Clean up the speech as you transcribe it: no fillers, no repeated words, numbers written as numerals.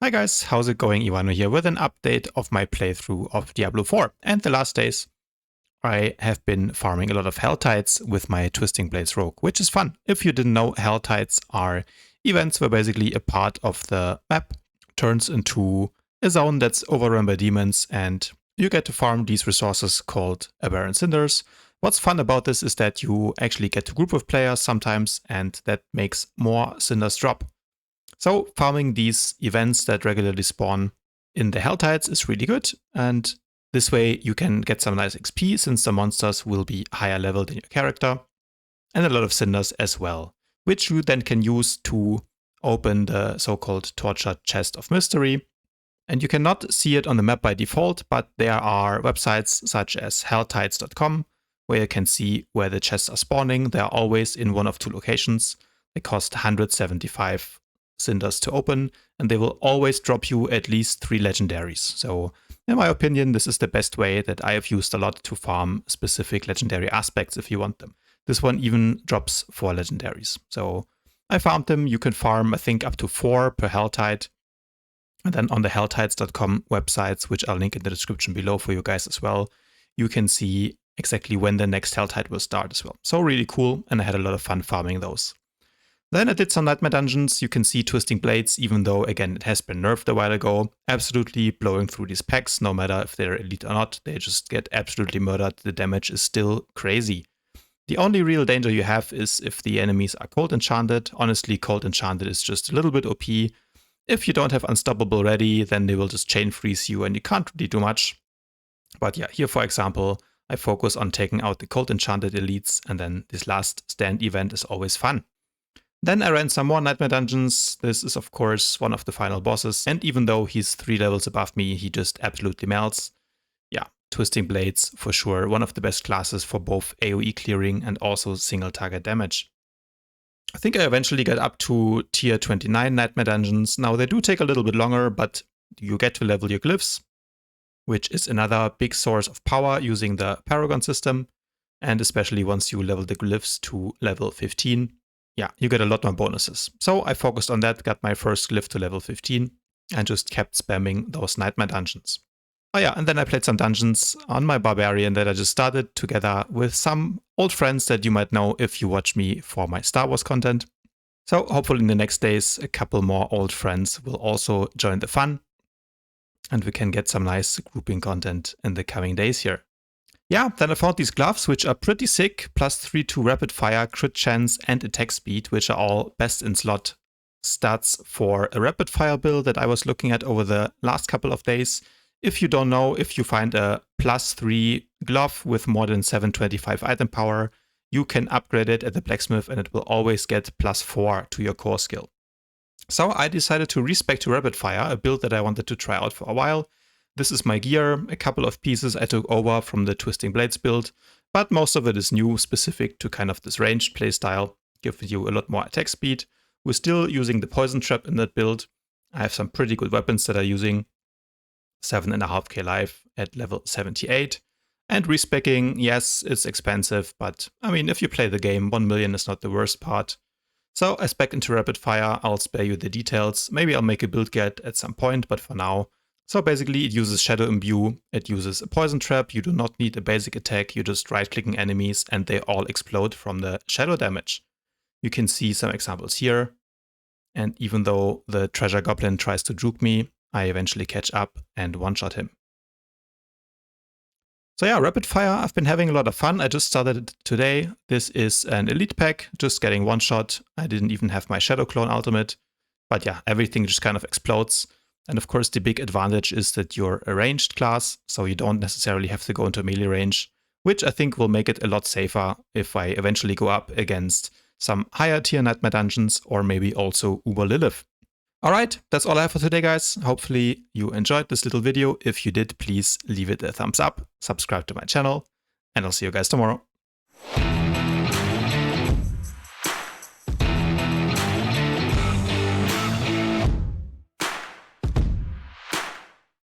Hi guys, how's it going? Ivano here with an update of my playthrough of Diablo 4. And the last days I have been farming a lot of Hell Tides with my Twisting Blades Rogue, which is fun. If you didn't know, Hell Tides are events where basically a part of the map turns into a zone that's overrun by demons and you get to farm these resources called Aberrant Cinders. What's fun about this is that you actually get to group with players sometimes and that makes more cinders drop. So farming these events that regularly spawn in the Hell Tides is really good, and this way you can get some nice XP since the monsters will be higher level than your character, and a lot of cinders as well, which you then can use to open the so-called Tortured Chest of Mystery. And you cannot see it on the map by default, but there are websites such as helltides.com where you can see where the chests are spawning. They are always in one of two locations. They cost 175 cinders to open, and they will always drop you at least 3 legendaries. So in my opinion, this is the best way that I have used a lot to farm specific legendary aspects if you want them. This one even drops 4 legendaries. So I farmed them. You can farm, I think, up to 4 per Helltide. And then on the helltides.com websites, which I'll link in the description below for you guys as well, you can see exactly when the next Helltide will start as well. So really cool, and I had a lot of fun farming those. Then I did some Nightmare Dungeons. You can see Twisting Blades, even though, again, it has been nerfed a while ago, absolutely blowing through these packs, no matter if they're elite or not. They just get absolutely murdered. The damage is still crazy. The only real danger you have is if the enemies are Cold Enchanted. Honestly, Cold Enchanted is just a little bit OP. If you don't have Unstoppable ready, then they will just chain freeze you and you can't really do much. But yeah, here, for example, I focus on taking out the Cold Enchanted elites, and then this last stand event is always fun. Then I ran some more Nightmare Dungeons. This is of course one of the final bosses, and even though he's 3 levels above me, he just absolutely melts. Yeah, Twisting Blades for sure, one of the best classes for both AoE clearing and also single target damage. I think I eventually got up to tier 29 Nightmare Dungeons. Now they do take a little bit longer, but you get to level your glyphs, which is another big source of power using the Paragon system, and especially once you level the glyphs to level 15. Yeah, you get a lot more bonuses. So I focused on that, got my first glyph to level 15, and just kept spamming those Nightmare Dungeons. Oh yeah, and then I played some dungeons on my Barbarian that I just started together with some old friends that you might know if you watch me for my Star Wars content. So hopefully in the next days, a couple more old friends will also join the fun, and we can get some nice grouping content in the coming days here. Yeah, then I found these gloves, which are pretty sick, +3 to rapid fire, crit chance, and attack speed, which are all best in slot stats for a rapid fire build that I was looking at over the last couple of days. If you don't know, if you find a +3 glove with more than 725 item power, you can upgrade it at the blacksmith and it will always get +4 to your core skill. So I decided to respec to rapid fire, a build that I wanted to try out for a while. This is my gear, a couple of pieces I took over from the Twisting Blades build, but most of it is new, specific to kind of this ranged playstyle, giving you a lot more attack speed. We're still using the Poison Trap in that build. I have some pretty good weapons that I'm using. 7.5k life at level 78. And respecking, yes, it's expensive, but I mean, if you play the game, 1 million is not the worst part. So I spec into rapid fire, I'll spare you the details. Maybe I'll make a build guide at some point, but for now, so basically it uses Shadow Imbue, it uses a Poison Trap, you do not need a basic attack, you just right-clicking enemies and they all explode from the shadow damage. You can see some examples here, and even though the Treasure Goblin tries to juke me, I eventually catch up and one-shot him. So yeah, rapid fire, I've been having a lot of fun. I just started it today. This is an elite pack, just getting one-shot. I didn't even have my Shadow Clone ultimate, but yeah, everything just kind of explodes. And of course, the big advantage is that you're a ranged class, so you don't necessarily have to go into melee range, which I think will make it a lot safer if I eventually go up against some higher tier Nightmare Dungeons or maybe also Uber Lilith. Alright, that's all I have for today, guys. Hopefully you enjoyed this little video. If you did, please leave it a thumbs up, subscribe to my channel, and I'll see you guys tomorrow.